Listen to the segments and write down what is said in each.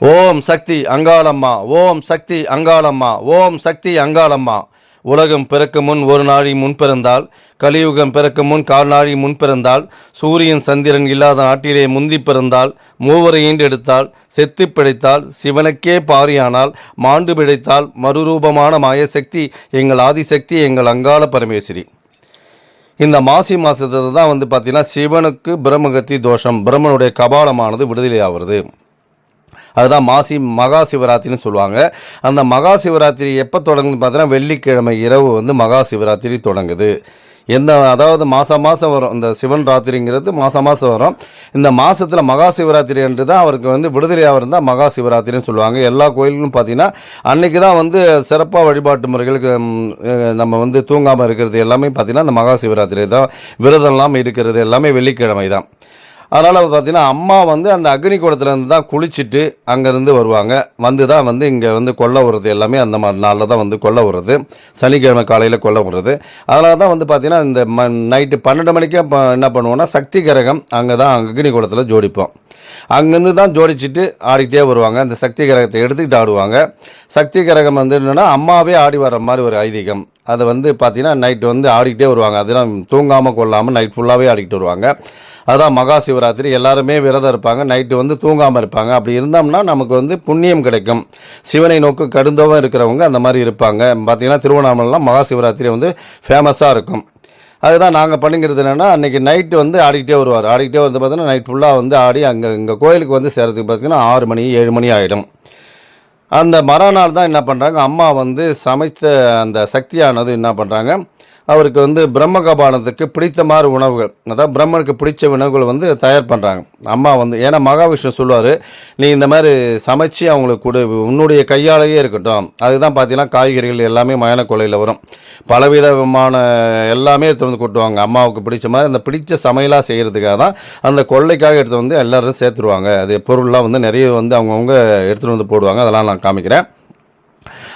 ஓம் சக்தி அங்காளம்மா, ஓம் சக்தி அங்காளம்மா, ஓம் சக்தி அங்காளம்மா. உலகம் பிறக்கும் முன் ஒரு நாழி முன் பிறந்தால், கலியுகம் பிறக்கும் முன் கால் நாழி முன் பிறந்தால், சூரியன் சந்திரன் இல்லாத நாட்டிலே முந்தி பிறந்தால், மூவரை ஈண்டெடுத்தால், செத்து பிழைத்தால், சிவனுக்கே பாரியானால், மாண்டு பிழைத்தால், மறுரூபமான மாயசக்தி எங்கள் ஆதிசக்தி, எங்கள் அங்காள பரமேஸ்வரி. இந்த மாசி மாதத்தில் தான் பார்த்தீங்கன்னா சிவனுக்கு பிரம்மகத்தி தோஷம், பிரம்மனுடைய கபாலமானது விடுதலை ஆகிறது. அதுதான் மகா சிவராத்திரின்னு சொல்லுவாங்க. அந்த மகா சிவராத்திரி எப்போ தொடங்குதுன்னு பார்த்தீங்கன்னா வெள்ளிக்கிழமை இரவு மகா சிவராத்திரி தொடங்குது. அதாவது மாதம் வரும். இந்த சிவன் ராத்திரிங்கிறது மாதம் வரும். இந்த மாதத்தில் மகா சிவராத்திரி என்று தான் அவருக்கு விடுதலையாக இருந்தால் மகா சிவராத்திரின்னு சொல்லுவாங்க. எல்லா கோயில்களும் பார்த்தீங்கன்னா அன்றைக்கி தான் சிறப்பாக வழிபாட்டு முறைகளுக்கு நம்ம தூங்காமல் இருக்கிறது எல்லாமே பார்த்தீங்கன்னா அந்த மகா சிவராத்திரி தான். விரதம்லாம் இருக்கிறது எல்லாமே வெள்ளிக்கிழமை தான். அதனால் பார்த்தீங்கன்னா அம்மா அந்த அக்னி குளத்துலேருந்து தான் குளிச்சுட்டு அங்கேருந்து வருவாங்க. தான் இங்கே கொல்ல விடுறது எல்லாமே அந்த மாதிரி நாளில் தான் கொல்ல விடுறது. சனிக்கிழமை காலையில் கொல்ல விடுறது. அதனால தான் பார்த்தீங்கன்னா இந்த நைட்டு 12 மணிக்கே என்ன பண்ணுவோன்னா சக்தி கரகம் அங்கே தான் அக்னி குளத்தில் ஜோடிப்போம். அங்கேருந்து தான் ஜோடிச்சுட்டு ஆடிக்கிட்டே வருவாங்க. அந்த சக்தி கரகத்தை எடுத்துக்கிட்டு ஆடுவாங்க. சக்தி கரகம் என்னென்னா அம்மாவே ஆடி வர மாதிரி ஒரு ஐதீகம். அதை பார்த்தீங்கன்னா நைட்டு ஆடிக்கிட்டே வருவாங்க. அதெல்லாம் தூங்காமல் கொள்ளாமல் நைட் ஃபுல்லாகவே ஆடிக்கிட்டு வருவாங்க. அதுதான் மகா சிவராத்திரி. எல்லாருமே விரதம் இருப்பாங்க. நைட்டு தூங்காமல் இருப்பாங்க. அப்படி இருந்தோம்னா நமக்கு புண்ணியம் கிடைக்கும். சிவனை நோக்கு கடுந்தோவம் இருக்கிறவங்க அந்த மாதிரி இருப்பாங்க. பார்த்திங்கன்னா திருவண்ணாமலைலாம் மகா சிவராத்திரி ஃபேமஸாக இருக்கும். அதுதான் நாங்கள் பண்ணிக்கிறது என்னென்னா அன்றைக்கி நைட்டு ஆடிக்கிட்டே வருவார். ஆடிக்கிட்டே பார்த்தீங்கன்னா நைட் ஃபுல்லாக ஆடி இங்கே கோயிலுக்கு சேர்றதுக்கு பார்த்திங்கன்னா 6 மணி 7 மணி ஆகிடும். அந்த மறுநாள் தான் என்ன பண்ணுறாங்க, அம்மா சமைத்த அந்த சக்தியானது என்ன பண்ணுறாங்க, அவருக்கு பிரம்ம கபாலத்துக்கு பிடித்த மாதிரி உணவுகள், அதாவது பிரம்மனுக்கு பிடிச்ச உணவுகள் தயார் பண்ணுறாங்க அம்மா. ஏன்னா மகாவிஷ்ணு சொல்லுவார், நீ இந்த மாதிரி சமைச்சு அவங்களுக்கு கொடு, உன்னுடைய கையாலேயே இருக்கட்டும். அதுதான் பார்த்தீங்கன்னா காய்கறிகள் எல்லாமே மயான கொலையில் வரும். பலவிதமான எல்லாமே எடுத்து கொட்டுவாங்க. அம்மாவுக்கு பிடிச்ச மாதிரி அந்த பிடிச்ச சமையலாக செய்கிறதுக்காக தான் அந்த கொள்ளைக்காக எடுத்து எல்லோரும் சேர்த்துருவாங்க. அது பொருள்லாம் நிறைய அவங்கவுங்க எடுத்துகிட்டு போடுவாங்க. அதெல்லாம் நான் காமிக்கிறேன்.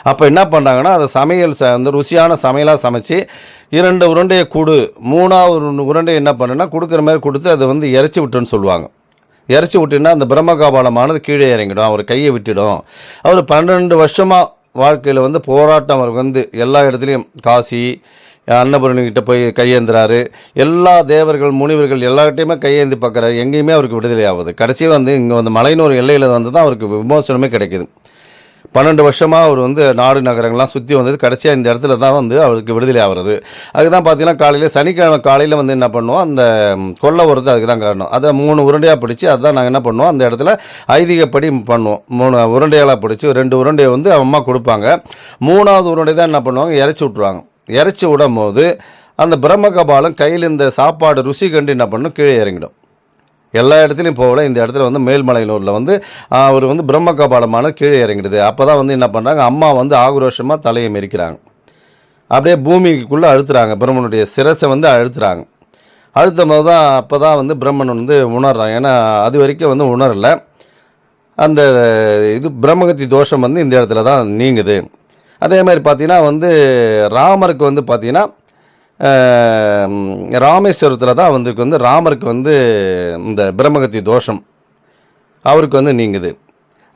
அப்போ என்ன பண்ணுறாங்கன்னா அதை சமையல் ருசியான சமையலாக சமைச்சு 2 உருண்டையை கொடு, 3ஆவது உருண்டையை என்ன பண்ணுன்னா கொடுக்குற மாதிரி கொடுத்து அதை இறச்சி விட்டுன்னு சொல்லுவாங்க. இறச்சி விட்டுன்னா அந்த பிரம்மகாபாலமானது கீழே இறங்கிடும், அவர் கையை விட்டுடும். அவர் 12 வருஷமாக வாழ்க்கையில் போராட்டம். அவர் எல்லா இடத்துலையும் காசி அன்னபூரணிக்கிட்ட போய் கையேந்துறாரு. எல்லா தேவர்கள் முனிவர்கள் எல்லார்கிட்டையுமே கையேந்தி பார்க்குறாரு. எங்கேயுமே அவருக்கு விடுதலை ஆகுது. கடைசியாக இங்கே மலையனூர் எல்லையில் தான் அவருக்கு விமோசனமே கிடைக்கிது. 12 வருஷமாக அவர் நாடு நகரங்கள்லாம் சுற்றி வந்தது. கடைசியாக இந்த இடத்துல தான் அவருக்கு விடுதலை ஆகிறது. அதுக்கு தான் பார்த்தீங்கன்னா காலையில் சனிக்கிழமை காலையில் என்ன பண்ணுவோம், அந்த கொல்லை வருது. அதுக்கு தான் காரணம். அதை 3 உருண்டையாக பிடிச்சி அதுதான் நாங்கள் என்ன பண்ணுவோம், அந்த இடத்துல ஐதீகப்படி பண்ணுவோம். 3 உருண்டைகளாக பிடிச்சி 2 உருண்டையை அம்மா கொடுப்பாங்க. 3ஆவது உருண்டை தான் என்ன பண்ணுவாங்க, இறச்சி விட்ருவாங்க. இறச்சி விடும் போது அந்த பிரம்ம கபாலம் கையில் இந்த சாப்பாடு ருசி கண்டு என்ன பண்ணணும், கீழே இறங்கிடும். எல்லா இடத்துலையும் போகல. இந்த இடத்துல மேல்மலையனூரில் அவர் பிரம்ம கபாலமான கீழே இறங்கிடுது. அப்போ தான் என்ன பண்ணுறாங்க, அம்மா ஆக்ரோஷமாக தலையை மெரிக்கிறாங்க. அப்படியே பூமிக்குள்ளே அழுத்துறாங்க. பிரம்மனுடைய சிரசை அழுத்துறாங்க. அழுத்தும் போது தான் அப்போ தான் பிரம்மன் உணர்றாங்க. ஏன்னா அது வரைக்கும் உணரலை. அந்த பிரம்மகத்தி தோஷம் இந்த இடத்துல தான் நீங்குது. அதே மாதிரி பார்த்திங்கன்னா ராமருக்கு பார்த்திங்கன்னா ராமேஸ்வரத்தில் தான் ராமருக்கு இந்த பிரம்மகத்தி தோஷம் அவருக்கு நீங்குது.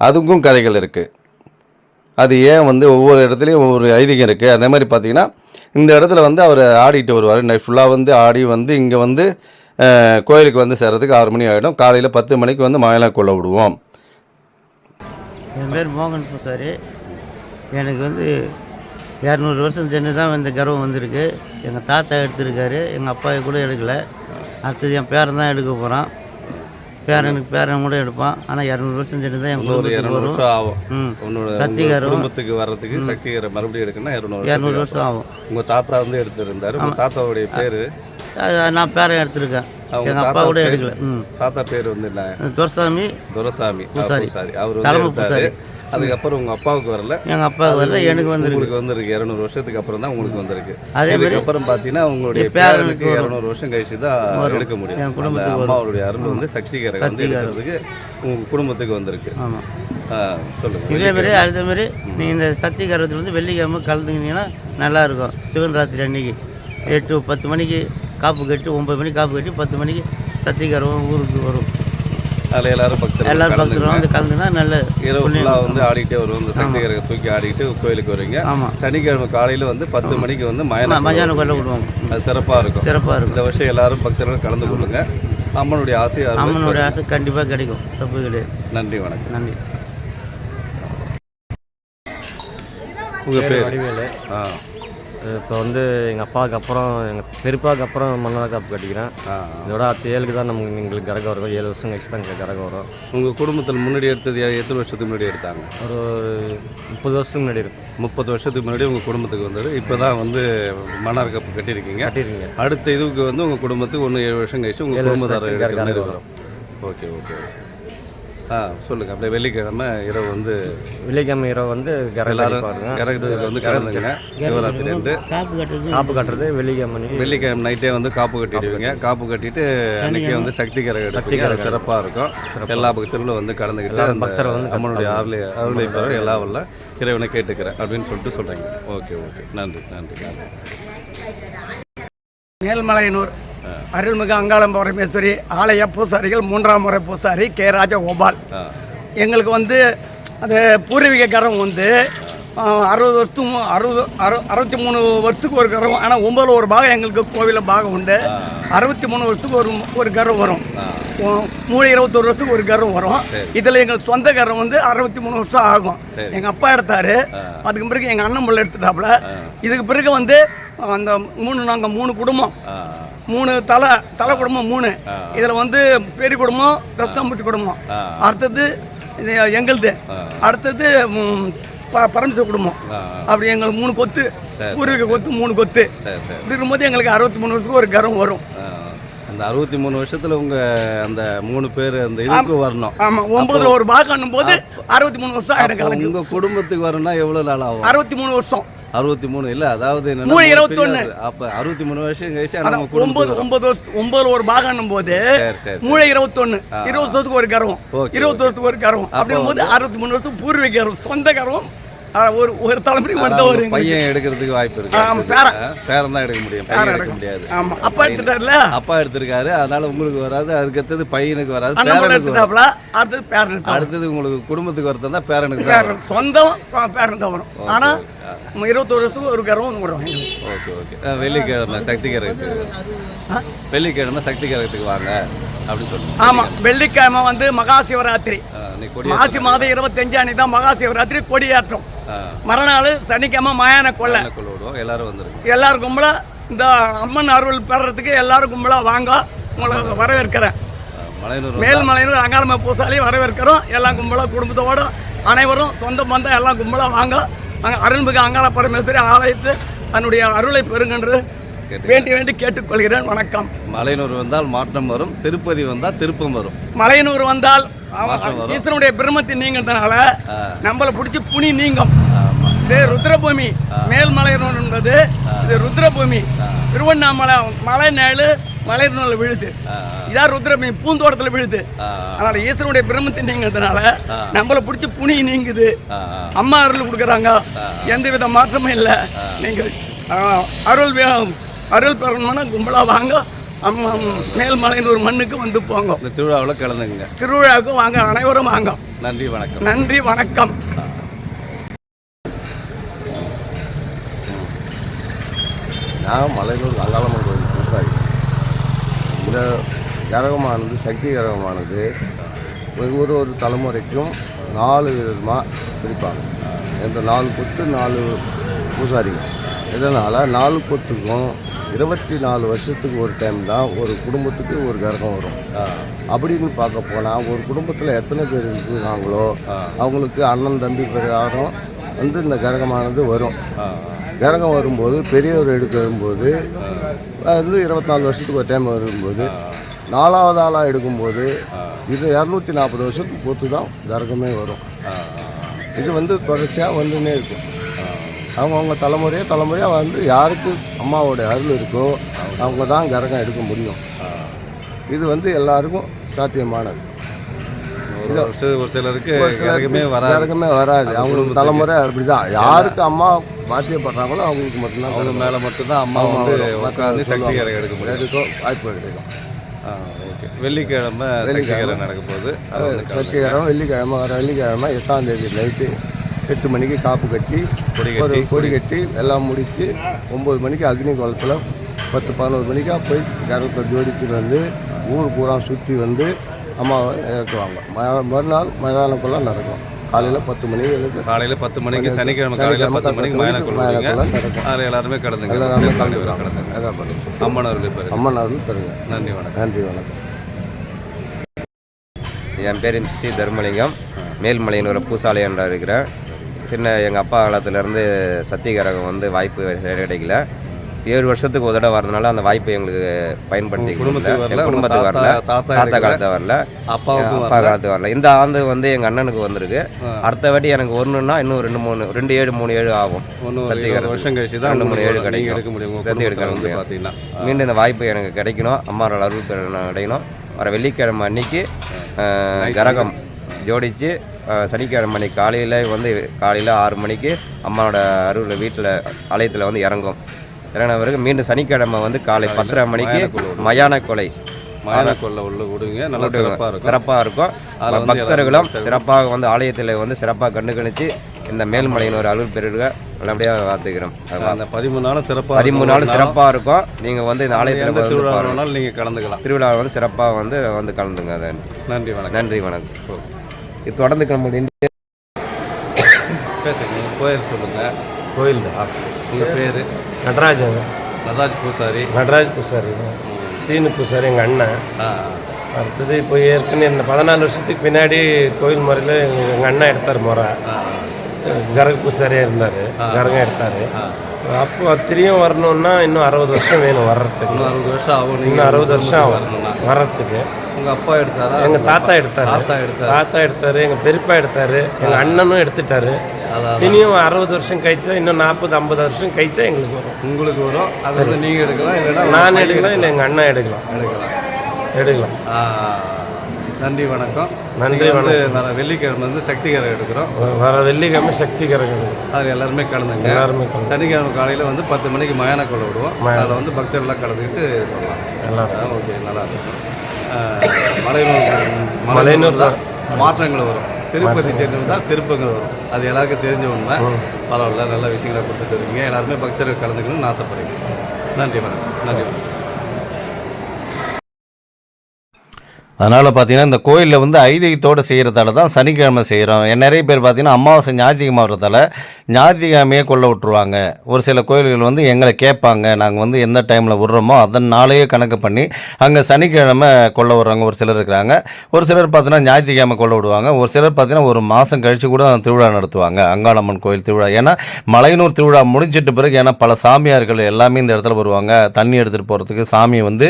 அதுக்கும் கதைகள் இருக்குது. அது ஏன் ஒவ்வொரு இடத்துலையும் ஒவ்வொரு ஐதீகம் இருக்குது. அதே மாதிரி பார்த்திங்கன்னா இந்த இடத்துல அவர் ஆடிட்டு வருவார். நைட் ஃபுல்லாக ஆடி இங்கே கோயிலுக்கு சேர்றதுக்கு 6 மணி ஆகிடும். காலையில் 10 மணிக்கு மயிலா கொள்ள விடுவோம். என் பேர் மோகன் பூசாரி. எனக்கு 200 வருஷம் சென்று தான் இந்த கர்வம் வந்திருக்கு. எங்கள் தாத்தா எடுத்திருக்காரு, எங்கள் அப்பா கூட எடுக்கலை. அடுத்தது என் பேரன் தான் எடுக்க போகிறான். பேரன் கூட எடுப்பான். ஆனால் 200 வருஷம் சென்று தான் என் குடும்பத்துக்கு வரும். சக்திகரம் குடும்பத்துக்கு வர்றதுக்கு சக்திகரம் மறுபடியும் எடுக்கணும்னா 200 வருஷம் ஆகும். உங்கள் தாத்தா எடுத்திருந்தார். உங்கள் தாத்தாவுடைய பேர்? நான் பேரன் எடுத்திருக்கேன். எங்கள் அப்பா கூட எடுக்கல. தாத்தா பேர் துரசாமி பூசாரி. அவர் தலைமை பூசாரி. அதுக்கப்புறம் உங்கள் அப்பாவுக்கு வரல? எங்கள் அப்பாவுக்கு வரல, எனக்கு உங்களுக்கு 200 வருஷத்துக்கு அப்புறம் தான் உங்களுக்கு வந்திருக்கு. அதே மாதிரி அப்புறம் பார்த்தீங்கன்னா உங்களுடைய பேரனுக்கு 200 வருஷம் கழிச்சு தான் எடுக்க முடியும். என் குடும்பத்துக்கு அம்மாவுடைய அருள் சக்திகரம் எடுக்கிறதுக்கு உங்கள் குடும்பத்துக்கு வந்திருக்கு. ஆமாம், சொல்லுங்கள். இதே மாதிரி அதே மாதிரி நீங்கள் இந்த சக்திகரத்தில் வெள்ளிக்கிழமை கலந்துக்கினீங்கன்னா நல்லாயிருக்கும். சிவன் ராத்திரி அன்னைக்கு 8-10 மணிக்கு காப்பு கட்டி 9 மணிக்கு காப்பு கட்டி 10 மணிக்கு சக்திகரம் ஊருக்கு வரும். அதில் எல்லாரும் எல்லாரும் பக்தர்கள் பக்தர்கள் வந்து கலந்துனா நல்ல இரவு ஃபுல்லாக வந்து ஆடிக்கிட்டே வருவோம். இந்த சக்தி கரகை தூக்கி ஆடிக்கிட்டு கோயிலுக்கு வருவீங்க. ஆமாம். சனிக்கிழமை காலையில் வந்து 10 மணிக்கு வந்து மயான கொள்ள விடுவாங்க. அது சிறப்பாக இருக்கும். இந்த வருஷம் எல்லாரும் பக்தர்கள் கலந்து கொள்ளுங்க. அம்மனுடைய ஆசை கண்டிப்பாக கிடைக்கும். தப்பு கிடையாது. நன்றி, வணக்கம். நன்றி. உங்கள் பேர்? வடிவேலு. இப்போ வந்து எங்கள் அப்பாவுக்கு அப்புறம் எங்கள் பெரியப்பாவுக்கு அப்புறம் மன்னரா காப்பு கட்டிக்கிறேன். இதோட 7க்கு தான் எங்களுக்கு கரகம் வரும். 7 வருஷம் கழிச்சு தான் கரகம் வரும். உங்கள் குடும்பத்தில் முன்னாடி எடுத்தது எத்தனை வருஷத்துக்கு முன்னாடி எடுத்தாங்க? ஒரு 30 வருஷத்துக்கு முன்னாடி இருக்கு. 30 வருஷத்துக்கு முன்னாடி உங்கள் குடும்பத்துக்கு வந்தது. இப்போ தான் வந்து மன்னார் கப்பு கட்டியிருக்கீங்க. அடுத்த இதுக்கு வந்து உங்கள் குடும்பத்துக்கு 7 வருஷம் கழிச்சு உங்கள் குடும்பத்தாரர் வரும். ஓகே. சொல்லுங்கள். அப்படியே வெள்ளிக்கிழமை இரவு வந்து கரகத்துக்கு வந்து கலந்துங்க. சிவராத்திரி ரெண்டு காப்பு கட்டுறது வெள்ளிக்கிழமை நைட்டே வந்து காப்பு கட்டிடுவீங்க. காப்பு கட்டிட்டு அன்றைக்கி வந்து சக்தி கரகம் எடுப்பீங்க. அது சிறப்பாக இருக்கும். எல்லா பக்தர்களும் வந்து கலந்துக்கிட்டு பக்தரை வந்து அம்மனுடைய அருளை பெற எல்லா வல்ல இறைவனை கேட்டுக்கிறேன் அப்படின்னு சொல்லிட்டு சொல்கிறீங்க. ஓகே. நன்றி. மேல்மலையனூர் அருள்மிகு அங்காளம் பரமேஸ்வரி ஆலய பூசாரிகள் 3ஆம் முறை பூசாரி கே ராஜகோபால். எங்களுக்கு வந்து அது பூர்வீக கரம் வந்து 63 வருஷத்துக்கு ஒரு கரம். ஆனால் 9 ஒரு பாகம் எங்களுக்கு கோவிலில் பாகம் உண்டு. 63 வருஷத்துக்கு ஒரு கரம் வரும். 21 வருஷத்துக்கு ஒரு கரம் வரும். இதில் எங்கள் சொந்த கரம் வந்து 63 வருஷம் ஆகும். எங்கள் அப்பா எடுத்தாரு. அதுக்கு பிறகு எங்கள் அண்ணன் பிள்ளை எடுத்துட்டாப்புல. இதுக்கு பிறகு வந்து அந்த நாங்கள் 3 குடும்பம், 3 தலை குடும்பம் 3. இதில் வந்து பெரிய குடும்பம் ரஸ்தாம்பூச்சி குடும்பம், அடுத்தது எங்களுது, அடுத்தது பரமசிவ குடும்பம். அப்படி எங்களுக்கு 3 கொத்து, பூர்வீக கொத்து 3 கொத்து. இருக்கும்போது எங்களுக்கு 63 வருஷத்துக்கு ஒரு கரம் வரும். அந்த 63 வருஷத்துல உங்க அந்த 3 பேர் அந்த இதுக்கு வரணும். ஆமா, 9ல ஒரு பாகம் போது 63 வருஷம் ஆயிடும். உங்க குடும்பத்துக்கு வரணும்னா எவ்வளவு நாள் ஆகும்? 63 வருஷம். 63 இல்ல, அதாவது 21. அப்ப 63 வருஷம் கழிச்சு 9 ஒரு பாகம் போது 21 20 வருஷத்துக்கு ஒரு கர்வம், 20 வருஷத்துக்கு ஒரு கர்வம். அப்படிங்கும் போது 63 வருஷம் பூர்வீக கர்வம், சொந்த கர்வம். ஒரு தலைமுறைக்கு மட்டும் ஒரு பையன் எடுக்கிறதுக்கு வாய்ப்பு இருக்கு. பேரன் தான் எடுக்க முடியும், பையன் எடுக்க முடியாது. ஆமா, அப்பா எடுத்துட்டாருல, அப்பா எடுத்திருக்காரு. அதனால உங்களுக்கு வராது. அதுக்கு அடுத்தது பையனுக்கு வராது, அடுத்தது உங்களுக்கு குடும்பத்துக்கு வரதான் தான் பேரனுக்கு சொந்தம் பேரன் தான் வரும். ஆனா 21 வருஷத்துக்கு ஒரு கர்வம் வரும். ஓகே. வெள்ளிக்கிழமை சக்தி கரகத்துக்கு வாங்க அப்படின்னு சொல்லுங்க. ஆமா, வெள்ளிக்கிழமை வந்து மகா சிவராத்திரி, மாசி மாதம் 25 அன்னைக்கு தான் மகா சிவராத்திரி கொடியேற்றம். மறுநாள் சனிக்கிழமை மயான கொள்ளை. எல்லாரும் வந்துருங்க. எல்லாரும் கும்பலா இந்த அம்மன் அருள் பெறறதுக்கு எல்லாரும் கும்பலா வாங்க. உங்களை வரவேற்கிறேன். மேல்மலையனூர் அங்காளம்மா பூசாலி வரவேற்கிறோம். எல்லாம் கும்பலா குடும்பத்தோட அனைவரும் சொந்த பந்தம் எல்லாம் கும்பலா வாங்க. அருள்மிகு அங்காள பரமேஸ்வரி ஆலயத்து தன்னுடைய அருளை பெறுங்கன்று வேண்டி கேட்டுக்கொள்கிறேன். வணக்கம். மலையனூர் வந்தால் மாற்றம் வரும், திருப்பதி வந்தால் திருப்பம் வரும். மலையனூர் வந்தால் ஈஸ்வரனுடைய பிரம்மத்தை நீங்கிறதுனால நம்மளை பிடிச்சி புனி நீங்கும். இது ருத்ரபூமி. மேல்மலையனூர் என்பது இது ருத்ரபூமி. திருவண்ணாமலை மலை நேழு மலையனூர்ல விழுது. இதான் ருத்ரபூமி பூந்தோட்டத்தில் விழுது. அதனால ஈஸ்வரனுடைய பிரம்மத்தை நீங்கிறதுனால நம்மளை பிடிச்சி புனி நீங்குது. அம்மா அருள் கொடுக்குறாங்க, எந்த வித மாற்றமும் இல்லை. நீங்கள் அருள் பெறணும்னா கும்பலா வாங்க. மேல்மலையனூர் மண்ணுக்கு வந்து போங்க. இந்த திருவிழாவில் கலந்துங்க. திருவிழாவுக்கு வாங்க, அனைவரும் வாங்க. நன்றி, வணக்கம். நன்றி, வணக்கம். நான் மலையனூர் அங்காளம்மன் கோயில் பூசாரி. இந்த கரகமானது சக்தி கரகமானது ஒரு தலைமுறைக்கும் 4 விதமாக பிரிப்பாங்க. இந்த 4 கொத்து 4 பூசாரிங்க. இதனால் 4 கொத்துக்கும் 24 வருஷத்துக்கு ஒரு டைம் தான் ஒரு குடும்பத்துக்கு ஒரு கரகம் வரும். அப்படின்னு பார்க்க போனால் ஒரு குடும்பத்தில் எத்தனை பேர் இருக்கிறாங்களோ அவங்களுக்கு அண்ணன் தம்பி பிரகாரம் வந்து இந்த கரகமானது வரும். கரகம் வரும்போது பெரியவர் எடுக்கும்போது வந்து 24 வருஷத்துக்கு ஒரு டைம் வரும்போது 4வது ஆளாக எடுக்கும்போது இது 240 வருஷத்துக்கு பொறுத்து தான் கரகமே வரும். இது வந்து தொடர்ச்சியாக வந்துன்னே இருக்கும். அவங்கவுங்க தலைமுறையாக வந்து யாருக்கு அம்மாவோட அருள் இருக்கோ அவங்க தான் கரகம் எடுக்க முடியும். இது வந்து எல்லாருக்கும் சாத்தியமானது. ஒரு சிலருக்கு கரகமே வராது. அவங்களுக்கு தலைமுறை அப்படிதான். யாருக்கு அம்மா பாத்தியப்படுறாங்களோ அவங்களுக்கு மட்டும்தான், அவங்க மேலே மட்டும்தான் அம்மா வந்து உட்காந்து சக்தி கரகம் எடுக்க முடியும், வாய்ப்பு கிடைக்கும். ஓகே. வெள்ளிக்கிழமை சக்திகரம் நடக்க போகுது. அது வந்து சக்திகரம் வெள்ளிக்கிழமை வர வெள்ளிக்கிழமை 8ஆம் தேதி நைட்டு 8 மணிக்கு காப்பு கட்டி கொடி கட்டி எல்லாம் முடித்து 9 மணிக்கு அக்னி குளத்தில் 10-11 மணிக்காக போய் கரத்தை ஜோடிச்சுட்டு வந்து ஊர் பூரா சுற்றி வந்து அம்மாவை இறக்குவாங்க. மறுநாள் மயானக்குள்ள நடக்கும். காலையில் 10 மணிக்கு காலையில் 10 மணிக்கு சனிக்கிழமை காலையில் 10 மணிக்கு மயானக்குள்ள நடக்கும். அதில் எல்லாருமே கடந்துங்க. எல்லாருமே கடந்துக்கிறாங்க. அதான் பண்ணுங்க. அம்மன் அவர்கள் பேர். அம்மன் அவர்கள் பெறுங்க. நன்றி வணக்கம். நன்றி வணக்கம். என் பேர் ஸ்ரீ தர்மலிங்கம். மேல்மலையனூர் பூசாலையன்றாக இருக்கிறேன். எங்கள் அப்பா காலத்துலேருந்து சத்தியகரகம் வந்து வாய்ப்பு கிடைக்கல. 7 வருஷத்துக்கு ஒரு தடவை வரதுனால அந்த வாய்ப்பை எங்களுக்கு பயன்படுத்தி குடும்பத்துக்கு வரல, தாத்தா காலத்தை வரல, அப்பா காலத்துக்கு வரல. இந்த ஆண்டு வந்து எங்கள் அண்ணனுக்கு வந்திருக்கு. அடுத்த வாட்டி எனக்கு ஒன்றுன்னா இன்னும் 2-7 ஆகும். சத்தியகரம் வருஷம் கழிச்சு தான் 2-3-7 கிடைக்கும். சத்தி எடுக்க முடியும். மீண்டும் இந்த வாய்ப்பு எனக்கு கிடைக்கணும். அம்மாவோட அருள் கிடைக்கணும். வர வெள்ளிக்கிழமை அன்னைக்கு கரகம் ஜோடித்து சனிக்கிழமை அன்னைக்கு காலையில் 6 மணிக்கு அம்மாவோட அருள் வீட்டில் ஆலயத்தில் வந்து இறங்கும். இறங்கின பிறகு மீண்டும் சனிக்கிழமை வந்து காலை 10:30 மணிக்கு மயான கொலை உள்ள விடுங்க. நல்லா சிறப்பாக இருக்கும். பக்தர்களும் சிறப்பாக வந்து ஆலயத்தில் வந்து சிறப்பாக கண்டுகணித்து இந்த மேல்மலையினூர் அருள் பெருக நல்லபடியாக பார்த்துக்கிறோம். அந்த 13 நாளும் சிறப்பாக 13 நாள் சிறப்பாக இருக்கும். நீங்கள் வந்து இந்த ஆலயத்தில் திருவிழாவில் நீங்கள் கலந்துக்கலாம். திருவிழா வந்து சிறப்பாக வந்து கலந்துங்க. அதை நன்றி வணக்கம். நன்றி வணக்கம். இது தொடர்ந்து கிளம்பி பேசுங்க. கோயில் சொல்லுங்கள். கோயில் தான். உங்கள் பேர்? நடராஜ் பூசாரி. நடராஜ் பூசாரி சீனு பூசாரி எங்கள் அண்ணன். அடுத்தது இப்போ ஏற்கனவே இந்த 14 வருஷத்துக்கு பின்னாடி கோயில் முறையில் எங்கள் அண்ணன் எடுத்தார் முறை. கரக பூசாரியாக இருந்தார். கரகம் எடுத்தார். அப்போ திரும்பியும் வரணுன்னா இன்னும் 60 வருஷம் வேணும் வர்றதுக்கு. இன்னும் 60 வருஷம் ஆகும். இன்னும் 60 வருஷம் ஆகும் வர்றதுக்கு. உங்கள் அப்பா எடுத்தாரா? எங்கள் தாத்தா எடுத்தார். எங்கள் பெரியப்பா எடுத்தார். எங்கள் அண்ணனும் எடுத்துட்டாரு. இனியும் 60 வருஷம் கழிச்சா இன்னும் 40-50 வருஷம் கழிச்சா எங்களுக்கு வரும். உங்களுக்கு வரும். அது வந்து நீங்கள் எடுக்கலாம், இல்லைன்னா நான் எடுக்கலாம், இல்லை எங்கள் அண்ணா எடுக்கலாம். நன்றி வணக்கம். நன்றி வணக்கம். வர வெள்ளிக்கிழமை வந்து சக்திகரம் எடுக்கிறோம். வர வெள்ளிக்கிழமை சக்திகரம் அதில் எல்லாருமே கலந்துங்க. சனிக்கிழமை காலையில் வந்து 10 மணிக்கு மயான கொலை விடுவோம். அதில் வந்து பக்தர்கள்லாம் கலந்துக்கிட்டு பண்ணலாம். எல்லாம் ஓகே, நல்லா இருக்கும். மலையனூர் தான் மாற்றங்கள் வரும். திருப்பதி சென்று தான் திருப்பங்கள் வரும். அது எல்லாருக்கும் தெரிஞ்ச உண்மை. பரவாயில்ல, நல்ல விஷயங்களை கொடுத்துட்டு இருக்கீங்க. எல்லாருமே பக்தர்கள் கலந்துக்கணும்னு ஆசைப்படுறீங்க. நன்றி வணக்கம். நன்றி வணக்கம். அதனால் பார்த்தீங்கன்னா இந்த கோயிலில் வந்து ஐதீகத்தோடு செய்கிறதால தான் சனிக்கிழமை செய்கிறோம். நிறைய பேர் பார்த்தீங்கன்னா அமாவாசை ஞாயிற்றுக்கிழமை வர்றதால ஞாயிற்றுக்கிழமையே கொள்ள விட்டுருவாங்க. ஒரு சில கோயில்கள் வந்து எங்களை கேட்பாங்க, நாங்கள் வந்து எந்த டைமில் விட்றோமோ அதனாலேயே கணக்கு பண்ணி அங்கே சனிக்கிழமை கொள்ள விட்றாங்க. ஒரு சிலர் இருக்கிறாங்க. ஒரு சிலர் பார்த்தீங்கன்னா ஞாயிற்றுக்கிழமை கொள்ள விடுவாங்க. ஒரு சிலர் பார்த்தீங்கன்னா ஒரு மாதம் கழித்து கூட திருவிழா நடத்துவாங்க. அங்காளம்மன் கோயில் திருவிழா. ஏன்னா மலையனூர் திருவிழா முடிஞ்சிட்ட பிறகு ஏன்னா பல சாமியார்கள் எல்லாமே இந்த இடத்துல வருவாங்க. தண்ணி எடுத்துகிட்டு போகிறதுக்கு சாமியை வந்து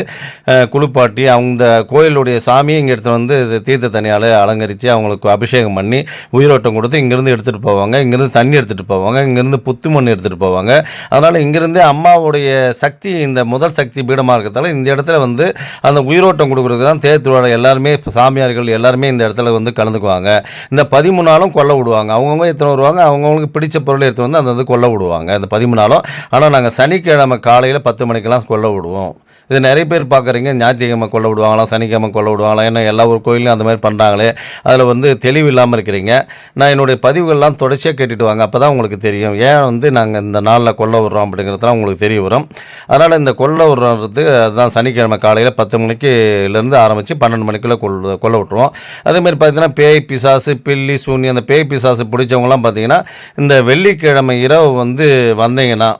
குளிப்பாட்டி அந்த கோயிலுடைய சாமி இங்கே எடுத்து வந்து தீர்த்த தண்ணியால் அலங்கரித்து அவங்களுக்கு அபிஷேகம் பண்ணி உயிரோட்டம் கொடுத்து இங்கேருந்து எடுத்துகிட்டு போவாங்க. இங்கேருந்து தண்ணி எடுத்துகிட்டு போவாங்க. இங்கேருந்து புத்து மண் எடுத்துகிட்டு போவாங்க. அதனால் இங்கேருந்து அம்மாவுடைய சக்தி இந்த முதல் சக்தி பீடமாக இருக்கிறதால இந்த இடத்துல வந்து அந்த உயிரோட்டம் கொடுக்குறதுக்கு தான் தேர் திருவிழா. எல்லாருமே சாமியார்கள் எல்லாருமே இந்த இடத்துல வந்து கலந்துக்குவாங்க. இந்த 13 நாளும் கொல்ல விடுவாங்க. அவங்கவுங்க எடுத்துன்னு வருவாங்க. அவங்கவுங்களுக்கு பிடிச்ச பொருளை எடுத்து வந்து அந்த வந்து கொல்ல விடுவாங்க இந்த 13 நாளும். ஆனால் நாங்கள் சனிக்கிழமை காலையில் 10 மணிக்கெல்லாம் கொல்ல விடுவோம். இது நிறைய பேர் பார்க்குறீங்க, ஞாயிற்றுக்கிழமை கொள்ள விடுவாங்களாம், சனிக்கிழமை கொள்ள விடுவாங்களாம். ஏன்னா எல்லா ஒரு கோயிலையும் அந்த மாதிரி பண்ணுறாங்களே, அதில் வந்து தெளிவு இல்லாமல் இருக்கிறீங்க. நான் என்னுடைய பதிவுகள்லாம் தொடர்ச்சியாக கேட்டுட்டு வாங்க, அப்போ தான் உங்களுக்கு தெரியும் ஏன் வந்து நாங்கள் இந்த நாளில் கொள்ள விடுறோம் அப்படிங்கிறதுலாம் உங்களுக்கு தெரிய வரும். அதனால் இந்த கொள்ள விடுறது அதுதான் சனிக்கிழமை காலையில் 10 மணிக்குலேருந்து ஆரம்பித்து 12 மணிக்குள்ளே கொள்ள விட்டுருவோம். அதேமாதிரி பார்த்தீங்கன்னா பேய் பிசாசு பில்லி சூனி அந்த பேய் பிசாசு பிடிச்சவங்களாம் பார்த்தீங்கன்னா இந்த வெள்ளிக்கிழமை இரவு வந்து வந்தீங்கன்னா,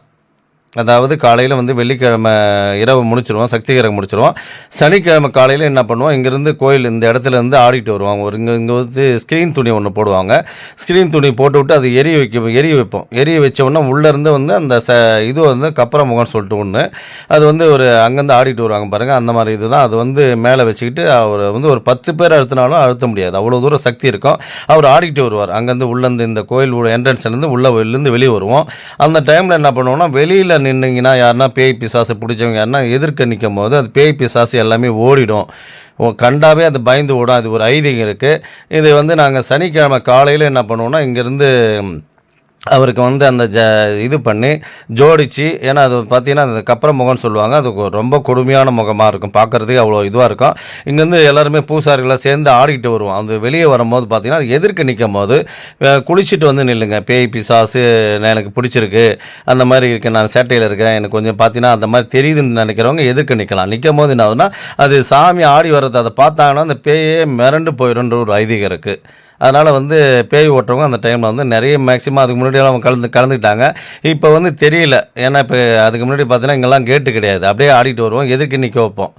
அதாவது காலையில் வந்து வெள்ளிக்கிழமை இரவு முடிச்சிடுவோம், சக்திகரம் முடிச்சிடுவோம். சனிக்கிழமை காலையில் என்ன பண்ணுவோம், இங்கேருந்து கோயில் இந்த இடத்துல இருந்து ஆடிட்டு வருவாங்க. ஒரு இங்கே வந்து ஸ்க்ரீன் துணி ஒன்று போடுவாங்க. ஸ்க்ரீன் துணி போட்டு விட்டு அது எரிய வைப்போம். எரிய வச்சோன்னா உள்ளேருந்து வந்து அந்த இது வந்து கப்பர முகம்னு சொல்லிட்டு ஒன்று அது வந்து ஒரு அங்கேருந்து ஆடிட்டு வருவாங்க பாருங்கள். அந்த மாதிரி இதுதான். அது வந்து மேலே வச்சுக்கிட்டு அவர் வந்து ஒரு 10 பேர் அழுத்தினாலும் அழுத்த முடியாது, அவ்வளோ தூரம் சக்தி இருக்கும். அவர் ஆடிட்டு வருவார். அங்கேருந்து உள்ளேருந்து இந்த கோயில் என்ட்ரன்ஸ்லேருந்து உள்ளேருந்து வெளியே வருவோம். அந்த டைமில் என்ன பண்ணுவோம்னா, வெளியில் நின்றுங்கன்னா யாருன்னா பேய் பிசாசு பிடிச்சவங்க யாருன்னா எதிர்க்க நிற்கும் போது அது பேய் பிசாசு எல்லாமே ஓடிடும். கண்டாவே அது பயந்து ஓடும். அது ஒரு ஐதீகம் இருக்குது. இது வந்து நாங்கள் சனிக்கிழமை காலையில் என்ன பண்ணுவோம்னா, இங்கேருந்து அவருக்கு வந்து அந்த இது பண்ணி ஜோடிச்சு, ஏன்னா அது பார்த்தீங்கன்னா அந்த கப்பர முகம்னு சொல்லுவாங்க. அது ரொம்ப கொடுமையான முகமாக இருக்கும், பார்க்குறதுக்கு அவ்வளோ இதுவாக இருக்கும். இங்கேருந்து எல்லாருமே பூசாரிகளாக சேர்ந்து ஆடிக்கிட்டு வருவோம். அது வெளியே வரும்போது பார்த்தீங்கன்னா அது எதிர்க்க நிற்கும் போது குளிச்சுட்டு வந்து நில்லுங்க, பேய் பிசாசு எனக்கு பிடிச்சிருக்கு, அந்த மாதிரி இருக்குது, நான் சேட்டையில் இருக்கேன், எனக்கு கொஞ்சம் பார்த்தீங்கன்னா அந்த மாதிரி தெரியுதுன்னு நினைக்கிறவங்க எதிர்க்க நிற்கலாம். நிற்கும் போது என்ன ஆகுதுன்னா அது சாமி ஆடி வர்றது அதை பார்த்தாங்கன்னா அந்த பேயே மிரண்டு போயிடும்ன்ற ஒரு ஐதீகம் இருக்குது. அதனால் வந்து பேய் ஓட்டுறவங்க அந்த டைமில் வந்து நிறைய மேக்ஸிமம் அதுக்கு முன்னாடியெல்லாம் அவங்க கலந்துக்கிட்டாங்க. இப்போ வந்து தெரியல, ஏன்னா இப்போ அதுக்கு முன்னாடி பார்த்தீங்கன்னா இங்கெல்லாம் கேட்டு கிடையாது, அப்படியே ஆடிட்டு வருவோம், எதிர்க்க நிற்க வைப்போம்.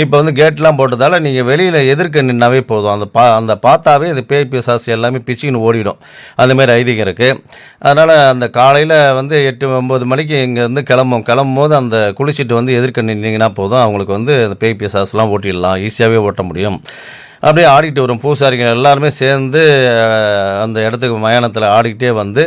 இப்போ வந்து கேட்லாம் போட்டதால் நீங்கள் வெளியில் எதிர்க்க நின்னாவே போதும், அந்த பார்த்தாவே அது பேய் பிசாசு எல்லாமே பிச்சுக்கின்னு ஓடிடும். அந்தமாரி ஐதீகம் இருக்குது. அதனால் அந்த காலையில் வந்து 8-9 மணிக்கு இங்கேருந்து கிளம்பும்போது அந்த குளிச்சுட்டு வந்து எதிர்க்க நின்னீங்கன்னா போதும், அவங்களுக்கு வந்து அந்த பேய் பிசாசுலாம் ஓட்டிடலாம், ஈஸியாகவே ஓட்ட முடியும். அப்படியே ஆடிக்கிட்டு வரும். பூசாரிகள் எல்லாருமே சேர்ந்து அந்த இடத்துக்கு மயானத்தில் ஆடிக்கிட்டே வந்து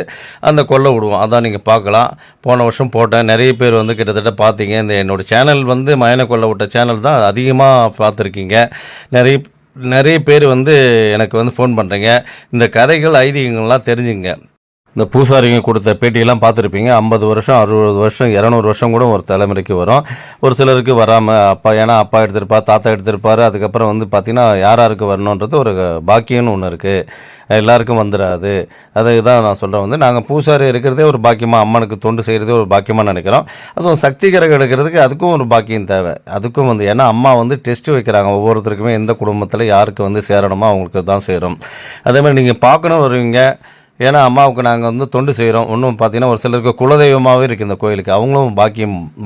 அந்த கொல்லை விடுவோம். அதான் நீங்கள் பார்க்கலாம். போன வருஷம் போட்டேன், நிறைய பேர் வந்து கிட்டத்தட்ட பார்த்தீங்க. இந்த என்னோடய சேனல் வந்து மயான கொல்லை விட்ட சேனல் தான் அதிகமாக பார்த்துருக்கீங்க. நிறைய பேர் வந்து எனக்கு வந்து ஃபோன் பண்ணுறீங்க, இந்த கதைகள் ஐதீகங்கள்லாம் தெரிஞ்சுங்க. இந்த பூசாரிங்க கொடுத்த பேட்டியெல்லாம் பார்த்துருப்பீங்க. 50 வருஷம் 60 வருஷம் 200 வருஷம் கூட ஒரு தலைமுறைக்கு வரும். ஒரு சிலருக்கு வராமல் ஏன்னா அப்பா எடுத்திருப்பார், தாத்தா எடுத்திருப்பார். அதுக்கப்புறம் வந்து பார்த்திங்கன்னா யாருக்கு வரணுன்றது ஒரு பாக்கியம்னு ஒன்று இருக்குது, எல்லாருக்கும் வந்துடாது. அதுதான் நான் சொல்கிறேன். வந்து நாங்கள் பூசாரி இருக்கிறதே ஒரு பாக்கியமாக, அம்மனுக்கு தொண்டு செய்கிறதே ஒரு பாக்கியமாக நினைக்கிறோம். அதுவும் சக்தி கிரகம் எடுக்கிறதுக்கு அதுக்கும் ஒரு பாக்கியம் தேவை. அதுக்கும் வந்து ஏன்னா அம்மா வந்து டெஸ்ட்டு வைக்கிறாங்க, ஒவ்வொருத்தருக்குமே எந்த குடும்பத்தில் யாருக்கு வந்து சேரணுமோ அவங்களுக்கு தான் சேரும். அதேமாதிரி நீங்கள் பார்க்கணும் வருவீங்க, ஏன்னா அம்மாவுக்கு நாங்கள் வந்து தொண்டு செய்கிறோம். ஒன்றும் பார்த்தீங்கன்னா ஒரு சிலருக்கு குலதெய்வமாகவே இருக்குது இந்த கோயிலுக்கு, அவங்களும்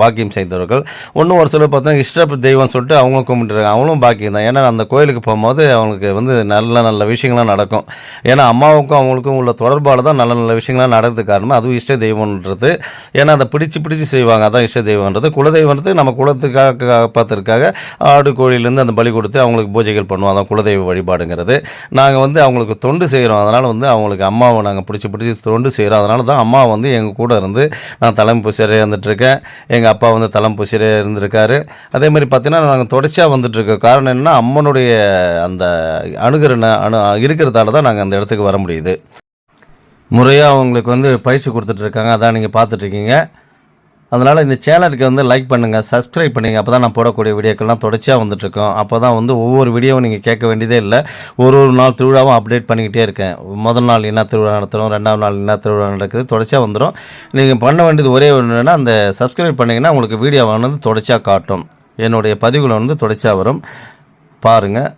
பாக்கியம் செய்தவர்கள். ஒன்றும் ஒரு சிலர் பார்த்தீங்கன்னா இஷ்ட தெய்வம்னு சொல்லிட்டு அவங்க கும்பிட்டுருக்காங்க, அவங்களும் பாக்கியம் தான். ஏன்னா அந்த கோயிலுக்கு போகும்போது அவங்களுக்கு வந்து நல்ல நல்ல விஷயங்கள்லாம் நடக்கும். ஏன்னா அம்மாவுக்கும் அவங்களுக்கும் உள்ள தொடர்பால் தான் நல்ல நல்ல விஷயங்கள்லாம் நடக்கிறதுக்கு காரணம் அதுவும் இஷ்ட தெய்வம்ன்றது. ஏன்னா அதை பிடிச்சி செய்வாங்க, அதான் இஷ்ட தெய்வம்ன்றது. குலதெய்வன்றது நம்ம குலத்துக்காக காப்பாற்றுறதுக்காக ஆடு கோழிலேருந்து அந்த பலி கொடுத்து அவங்களுக்கு பூஜைகள் பண்ணுவோம், அதான் குலதெய்வ வழிபாடுங்கிறது. நாங்கள் வந்து அவங்களுக்கு தொண்டு செய்கிறோம், அதனால் வந்து அவங்களுக்கு அம்மாவை நாங்கள் பிடிச்சி தொண்டு செய்கிறோம். அதனால தான் அம்மா வந்து எங்கள் கூட இருந்து நான் தலைமை பூசியரே இருந்துகிட்ருக்கேன், எங்கள் அப்பா வந்து தலைமை பூசியரே இருந்திருக்காரு. அதேமாதிரி பார்த்திங்கன்னா நாங்கள் தொடர்ச்சியாக வந்துட்டுருக்கோம். காரணம் என்னென்னா அம்மனுடைய அந்த இருக்கிறதால தான் நாங்கள் அந்த இடத்துக்கு வர முடியுது. முறையாக அவங்களுக்கு வந்து பயிற்சி கொடுத்துட்ருக்காங்க, அதான் நீங்கள் பார்த்துட்ருக்கீங்க. அதனால் இந்த சேனலுக்கு வந்து லைக் பண்ணுங்கள், சப்ஸ்கிரைப் பண்ணுங்கள். அப்போ தான் நான் போடக்கூடிய வீடியோக்கள்லாம் தொடர்ச்சியாக வந்துட்டுருக்கோம். அப்போ தான் வந்து ஒவ்வொரு வீடியோவும் நீங்கள் கேட்க வேண்டியதே இல்லை. ஒரு நாள் திருவிழாவும் அப்டேட் பண்ணிக்கிட்டே இருக்கேன். முதல் நாள் என்ன திருவிழா நடத்துகிறோம், 2ஆம் நாள் என்ன திருவிழா நடக்குது, தொடர்ச்சியாக வந்துடும். நீங்கள் பண்ண வேண்டியது ஒரே ஒன்றுனா அந்த சப்ஸ்கிரைப் பண்ணிங்கன்னா உங்களுக்கு வீடியோ வந்து தொடர்ச்சியாக காட்டும், என்னுடைய பதிவுகளை வந்து தொடர்ச்சியாக வரும், பாருங்கள்.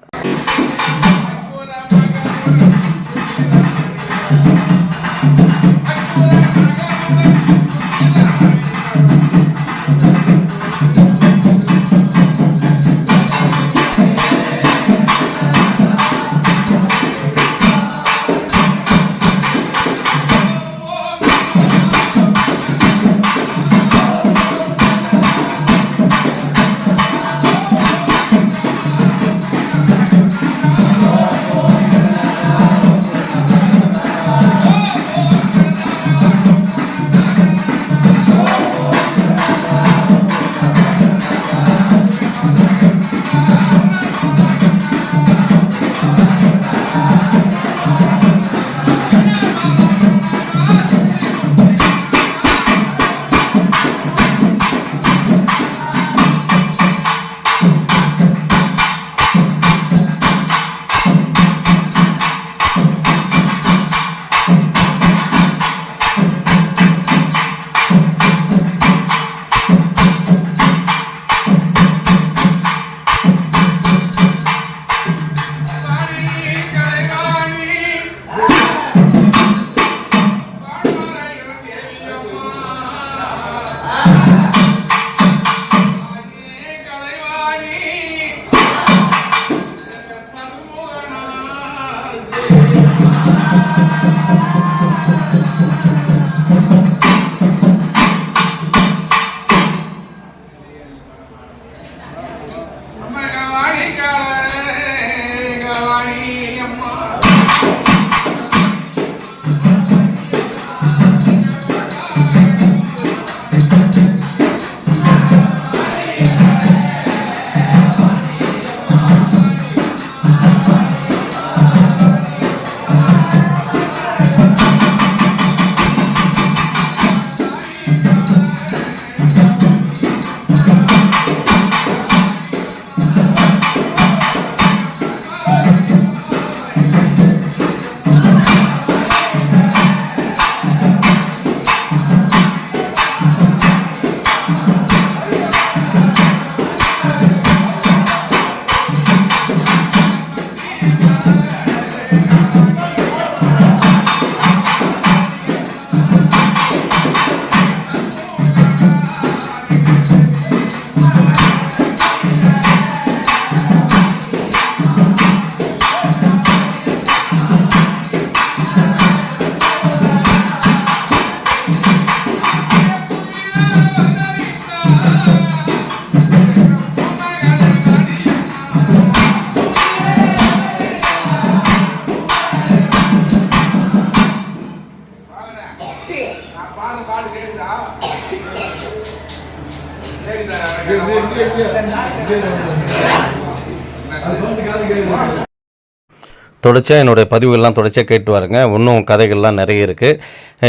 தொடர்ச்சியாக என்னுடைய பதிவுகள்லாம் தொடர்ச்சியாக கேட்டு வாருங்க. இன்னும் கதைகள்லாம் நிறைய இருக்குது.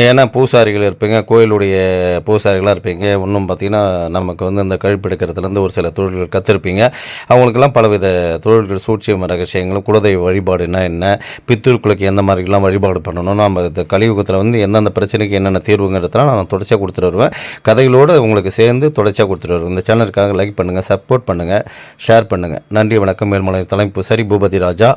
ஏன்னா பூசாரிகள் இருப்பீங்க, கோயிலுடைய பூசாரிகளாக இருப்பீங்க. இன்னும் பார்த்திங்கன்னா நமக்கு வந்து இந்த கழிப்பெடுக்கிறதுலேருந்து ஒரு சில தொழில்கள் கற்றுருப்பீங்க. அவங்களுக்கெல்லாம் பலவித தொழில்கள், சூட்சியம், ரகசியங்களும், குலதெய்வ வழிபாடுனா என்ன, பித்தூர்களுக்கு எந்த மாதிரிலாம் வழிபாடு பண்ணணும், நம்ம இந்த கலியுகத்தில் வந்து எந்தெந்த பிரச்சனைக்கு என்னென்ன தீர்வுங்கிறதுலாம் நான் தொடர்ச்சியாக கொடுத்துட்டு வருவேன். கதைகளோடு உங்களுக்கு சேர்ந்து தொடர்ச்சியாக கொடுத்துட்டு வருவேன். இந்த சேனலுக்காக லைக் பண்ணுங்கள், சப்போர்ட் பண்ணுங்கள், ஷேர் பண்ணுங்கள். நன்றி, வணக்கம். மேல்மலை தலைமை பூசாரி பூபதி ராஜா.